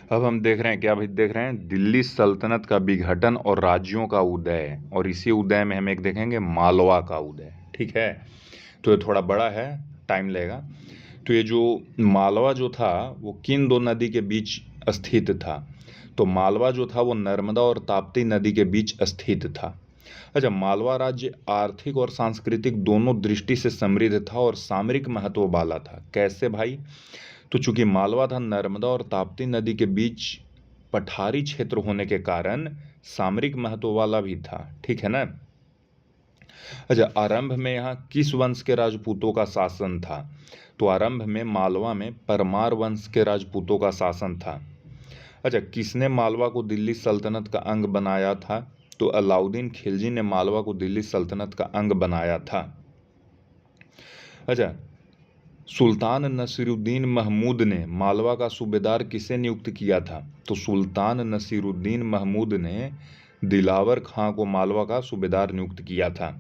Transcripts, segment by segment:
अब हम देख रहे हैं क्या भाई, देख रहे हैं दिल्ली सल्तनत का विघटन और राज्यों का उदय, और इसी उदय में हम एक देखेंगे मालवा का उदय। ठीक है, तो ये थोड़ा बड़ा है, टाइम लगेगा। तो ये जो मालवा जो था वो किन दो नदी के बीच स्थित था? तो मालवा जो था वो नर्मदा और ताप्ती नदी के बीच स्थित था। अच्छा, मालवा राज्य आर्थिक और सांस्कृतिक दोनों दृष्टि से समृद्ध था और सामरिक महत्व वाला था। कैसे भाई? तो चूंकि मालवा था नर्मदा और ताप्ती नदी के बीच पठारी क्षेत्र होने के कारण सामरिक महत्व वाला भी था। ठीक है ना। अच्छा, आरंभ में यहाँ किस वंश के राजपूतों का शासन था? तो आरंभ में मालवा में परमार वंश के राजपूतों का शासन था। अच्छा, किसने मालवा को दिल्ली सल्तनत का अंग बनाया था? तो अलाउद्दीन खिलजी ने मालवा को दिल्ली सल्तनत का अंग बनाया था। अच्छा, सुल्तान नसीरुद्दीन महमूद ने मालवा का सूबेदार किसे नियुक्त किया था? तो सुल्तान नसीरुद्दीन महमूद ने दिलावर खां को मालवा का सूबेदार नियुक्त किया था।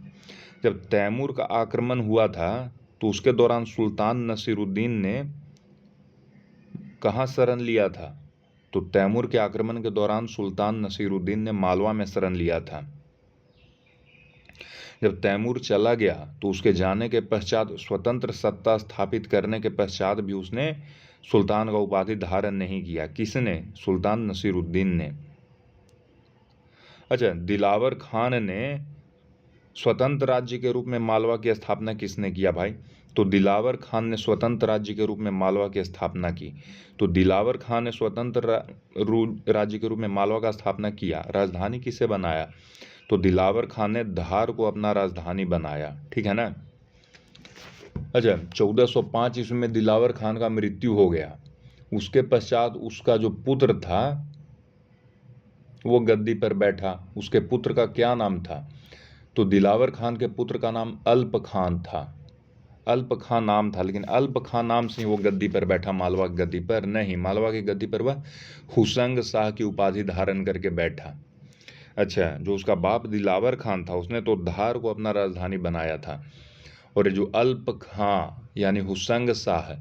जब तैमूर का आक्रमण हुआ था तो उसके दौरान सुल्तान नसीरुद्दीन ने कहाँ शरण लिया था? तो तैमूर के आक्रमण के दौरान सुल्तान नसीरुद्दीन ने मालवा में शरण लिया था। जब तैमूर चला गया तो उसके जाने के पश्चात स्वतंत्र सत्ता स्थापित करने के पश्चात भी उसने सुल्तान का उपाधि धारण नहीं किया। किसने? सुल्तान नसीरुद्दीन ने। अच्छा, दिलावर खान ने स्वतंत्र राज्य के रूप में मालवा की स्थापना किसने किया भाई? तो दिलावर खान ने स्वतंत्र राज्य के रूप में मालवा की स्थापना की। तो दिलावर खान ने स्वतंत्र राज्य के रूप में मालवा का स्थापना किया। राजधानी किसे बनाया? तो दिलावर खान ने धार को अपना राजधानी बनाया। ठीक है ना। अच्छा, 1405 ईस्वी में दिलावर खान का मृत्यु हो गया। उसके पश्चात उसका जो पुत्र था वो गद्दी पर बैठा। उसके पुत्र का क्या नाम था? तो दिलावर खान के पुत्र का नाम अल्प खान था। अल्प खान नाम था, लेकिन अल्प खान नाम से ही वो गद्दी पर बैठा, मालवा की गद्दी पर नहीं। मालवा की गद्दी पर वह हुसंग शाह की उपाधि धारण करके बैठा। अच्छा, जो उसका बाप दिलावर खान था उसने तो धार को अपना राजधानी बनाया था, और ये जो अल्प खां यानी हुसंग शाह,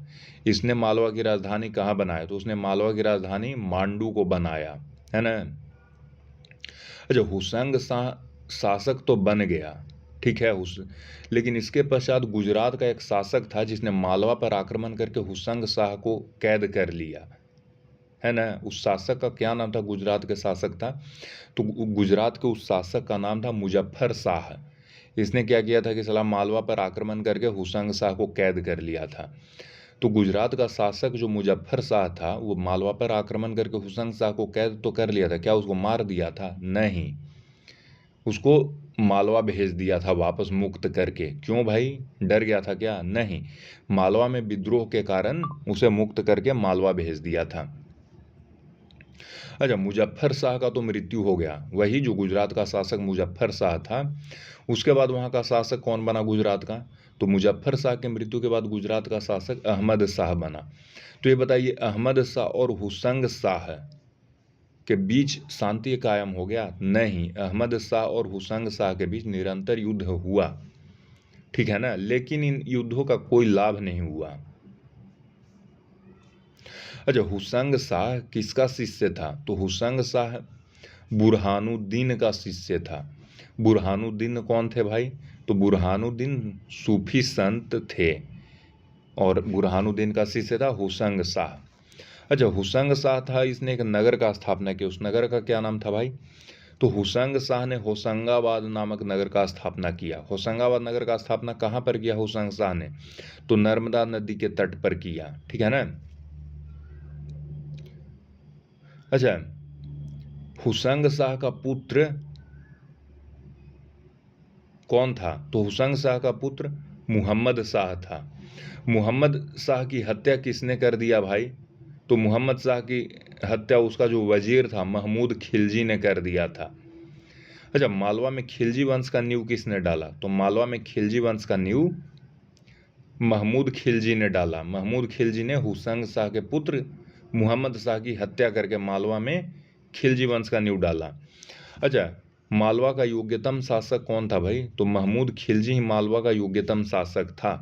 इसने मालवा की राजधानी कहाँ बनाया? तो उसने मालवा की राजधानी मांडू को बनाया, है ना। अच्छा, हुसंग शाह शासक तो बन गया, ठीक है, लेकिन इसके पश्चात गुजरात का एक शासक था जिसने मालवा पर आक्रमण करके हुसंग शाह को कैद कर लिया, है ना। उस शासक का क्या नाम था? गुजरात के शासक था, तो गुजरात के उस शासक का नाम था मुजफ्फर शाह। इसने क्या किया था कि साला मालवा पर आक्रमण करके हुसंग शाह को कैद कर लिया था। तो गुजरात का शासक जो मुजफ्फर शाह था वो मालवा पर आक्रमण करके हुसंग शाह को कैद तो कर लिया था, क्या उसको मार दिया था? नहीं, उसको मालवा भेज दिया था वापस मुक्त करके। क्यों भाई, डर गया था क्या? नहीं, मालवा में विद्रोह के कारण उसे मुक्त करके मालवा भेज दिया था। अच्छा, मुजफ्फर शाह का तो मृत्यु हो गया, वही जो गुजरात का शासक मुजफ्फर शाह था। उसके बाद वहाँ का शासक कौन बना गुजरात का? तो मुजफ्फर शाह के मृत्यु के बाद गुजरात का शासक अहमद शाह बना। तो ये बताइए, अहमद शाह और हुसंग शाह के बीच शांति कायम हो गया? नहीं, अहमद शाह और हुसंग शाह के बीच निरंतर युद्ध हुआ, ठीक है ना, लेकिन इन युद्धों का कोई लाभ नहीं हुआ। अच्छा, हुसंग शाह किसका शिष्य था? तो हुसंग शाह बुरहानुद्दीन का शिष्य था। बुरहानुद्दीन कौन थे भाई? तो बुरहानुद्दीन सूफी संत थे, और बुरहानुद्दीन का शिष्य था हुसंग शाह। अच्छा, हुसंग शाह था, इसने एक नगर का स्थापना किया। उस नगर का क्या नाम था भाई? तो हुसंग शाह ने होशंगाबाद नामक नगर का स्थापना किया। होशंगाबाद नगर का स्थापना कहाँ पर किया हुसंग शाह ने? तो नर्मदा नदी के तट पर किया, ठीक है ना। अच्छा, हुसंग शाह का पुत्र कौन था? तो हुसंग शाह का पुत्र मुहम्मद शाह था। मुहम्मद शाह की हत्या किसने कर दिया भाई? तो मुहम्मद शाह की हत्या उसका जो वजीर था महमूद खिलजी ने कर दिया था। अच्छा, मालवा में खिलजी वंश का नींव किसने डाला? तो मालवा में खिलजी वंश का नींव महमूद खिलजी ने डाला। महमूद खिलजी ने हुसंग शाह के पुत्र मुहम्मद शाह की हत्या करके मालवा में खिलजी वंश का नींव डाला। अच्छा, मालवा का योग्यतम शासक कौन था भाई? तो महमूद खिलजी ही मालवा का योग्यतम शासक था।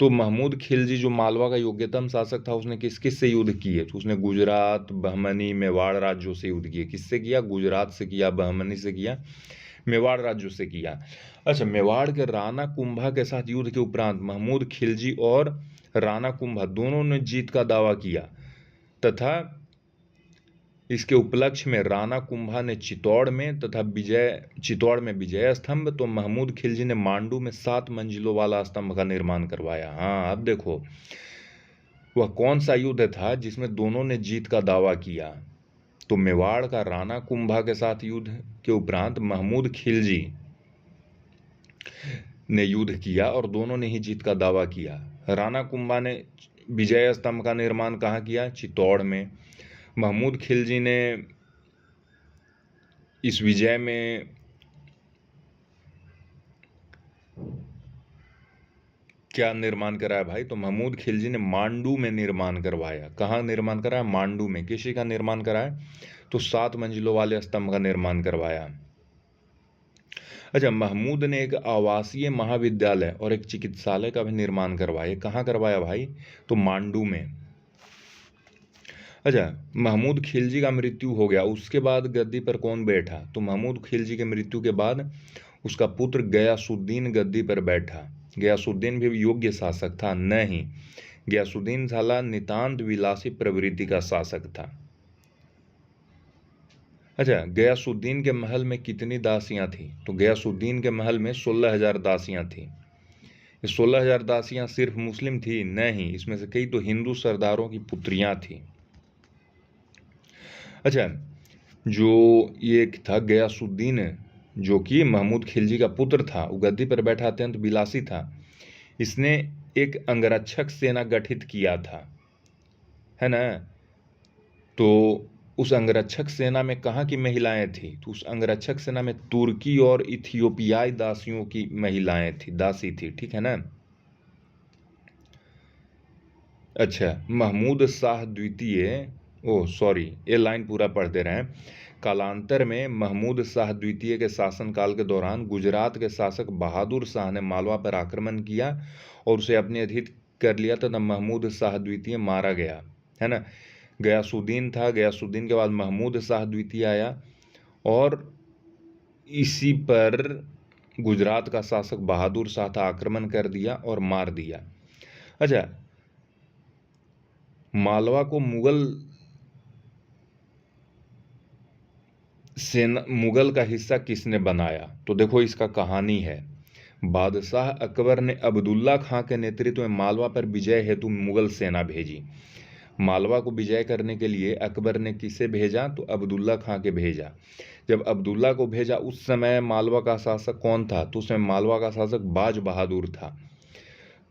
तो महमूद खिलजी जो मालवा का योग्यतम शासक था, उसने किस किस से युद्ध किए? तो उसने गुजरात, बहमनी, मेवाड़ राज्यों से युद्ध किए। किससे किया? गुजरात से किया, बहमनी से किया, मेवाड़ राज्यों से किया। अच्छा, मेवाड़ के राणा कुंभा के साथ युद्ध के उपरांत महमूद खिलजी और राणा कुंभा दोनों ने जीत का दावा किया तथा इसके उपलक्ष्य में राणा कुंभा ने चित्तौड़ में विजय स्तंभ, तो महमूद खिलजी ने मांडू में 7 मंजिलों वाला स्तंभ का निर्माण करवाया। हाँ, अब देखो वह कौन सा युद्ध था जिसमें दोनों ने जीत का दावा किया? तो मेवाड़ का राणा कुंभा के साथ युद्ध के उपरांत महमूद खिलजी ने युद्ध किया और दोनों ने ही जीत का दावा किया। राणा कुंभा ने विजय स्तंभ का निर्माण कहाँ किया? चित्तौड़ में। महमूद खिलजी ने इस विजय में क्या निर्माण कराया भाई? तो महमूद खिलजी ने मांडू में निर्माण करवाया। कहाँ निर्माण कराया? मांडू में। किसी का निर्माण कराया? तो 7 मंजिलों वाले स्तंभ का निर्माण करवाया। अच्छा, महमूद ने एक आवासीय महाविद्यालय और एक चिकित्सालय का भी निर्माण करवाया। कहाँ करवाया भाई? तो मांडू में। अच्छा, महमूद खिलजी का मृत्यु हो गया, उसके बाद गद्दी पर कौन बैठा? तो महमूद खिलजी के मृत्यु के बाद उसका पुत्र गयासुद्दीन गद्दी पर बैठा। गयासुद्दीन भी योग्य शासक था? नहीं, गयासुद्दीन साला नितांत विलासी प्रवृत्ति का शासक था। अच्छा, गयासुद्दीन के महल में कितनी दासियां थी? तो गयासुद्दीन के महल में 16,000 दासियां थी। ये 16,000 दासियां सिर्फ मुस्लिम थी? नहीं, इसमें से कई तो हिंदू सरदारों की पुत्रियां थी। अच्छा, जो ये था गयासुद्दीन, जो कि महमूद खिलजी का पुत्र था, वो गद्दी पर बैठा अत्यंत विलासी था। इसने एक अंगरक्षक सेना गठित किया था, है ना? तो उस अंगरक्षक सेना में कहाँ की महिलाएं थी? तो उस अंगरक्षक सेना में तुर्की और इथियोपियाई दासियों की महिलाएं थी, दासी थी। ठीक है ना? अच्छा, महमूद शाह द्वितीय, ये लाइन पूरा पढ़ दे रहे हैं। कालांतर में महमूद शाह द्वितीय के शासनकाल के दौरान गुजरात के शासक बहादुर शाह ने मालवा पर आक्रमण किया और उसे अपने अधीन कर लिया तथा महमूद शाह द्वितीय मारा गया, है ना? गयासुद्दीन था, गयासुद्दीन के बाद महमूद शाह द्वितीय आया और इसी पर गुजरात का शासक बहादुर शाह था, आक्रमण कर दिया और मार दिया। अच्छा, मालवा को मुगल का हिस्सा किसने बनाया? तो देखो इसका कहानी है। बादशाह अकबर ने अब्दुल्ला खां के नेतृत्व में मालवा पर विजय हेतु मुगल सेना भेजी। मालवा को विजय करने के लिए अकबर ने किसे भेजा? तो अब्दुल्ला खां के भेजा। जब अब्दुल्ला को भेजा, उस समय मालवा का शासक कौन था? तो उस समय मालवा का शासक बाज बहादुर था।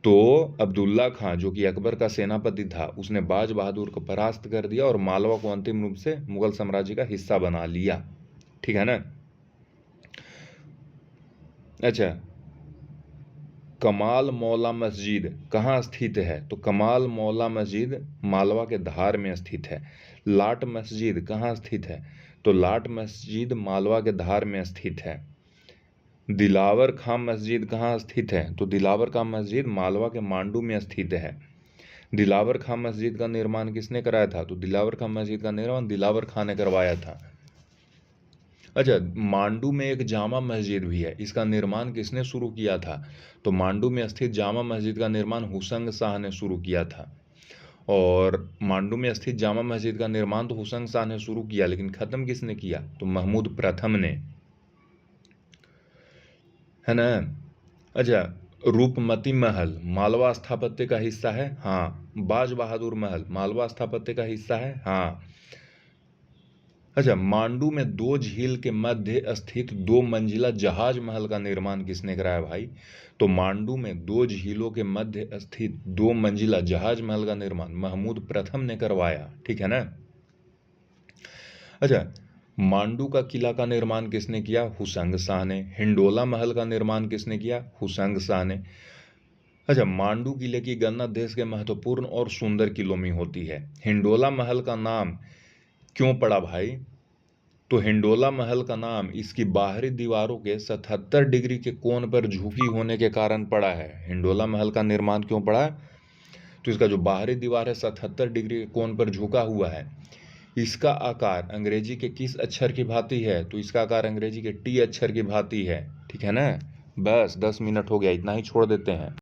तो अब्दुल्ला खां जो कि अकबर का सेनापति था, उसने बाज बहादुर को परास्त कर दिया और मालवा को अंतिम रूप से मुगल साम्राज्य का हिस्सा बना लिया। ठीक है ना? अच्छा, कमाल मौला मस्जिद कहाँ स्थित है? तो कमाल मौला मस्जिद मालवा के धार में स्थित है। लाट मस्जिद कहाँ स्थित है? तो लाट मस्जिद मालवा के धार में स्थित है। दिलावर खां मस्जिद कहाँ स्थित है? तो दिलावर खां मस्जिद मालवा के मांडू में स्थित है। दिलावर खां मस्जिद का निर्माण किसने कराया था? तो दिलावर खां मस्जिद का निर्माण दिलावर खां ने करवाया था। अच्छा, मांडू में एक जामा मस्जिद भी है, इसका निर्माण किसने शुरू किया था? तो मांडू में स्थित जामा मस्जिद का निर्माण हुसंग शाह ने शुरू किया था। और मांडू में स्थित जामा मस्जिद का निर्माण तो हुसंग शाह ने शुरू किया, लेकिन ख़त्म किसने किया? तो महमूद प्रथम ने, है ना? अच्छा, रूपमती महल मालवा स्थापत्य का हिस्सा है? हाँ। बाज बहादुर महल मालवा स्थापत्य का हिस्सा है? हाँ। अच्छा, मांडू में 2 झील के मध्य स्थित 2 मंजिला जहाज महल का निर्माण किसने कराया भाई? तो मांडू में 2 झीलों के मध्य स्थित 2 मंजिला जहाज महल का निर्माण महमूद प्रथम ने करवाया। ठीक है ना? अच्छा, मांडू का किला का निर्माण किसने किया? हुसंग शाह ने। हिंडोला महल का निर्माण किसने किया? हुसंग शाह ने। अच्छा, मांडू किले की गणना देश के महत्वपूर्ण और सुंदर किलों में होती है। हिंडोला महल का नाम क्यों पड़ा भाई? तो हिंडोला महल का नाम इसकी बाहरी दीवारों के 77 डिग्री के कोण पर झुकी होने के कारण पड़ा है। हिंडोला महल का निर्माण क्यों पड़ा? तो इसका जो बाहरी दीवार है 77 डिग्री के कोण पर झुका हुआ है। इसका आकार अंग्रेजी के किस अक्षर की भांति है? तो इसका आकार अंग्रेजी के टी अक्षर की भांति है। ठीक है ना। बस 10 मिनट हो गया, इतना ही छोड़ देते हैं।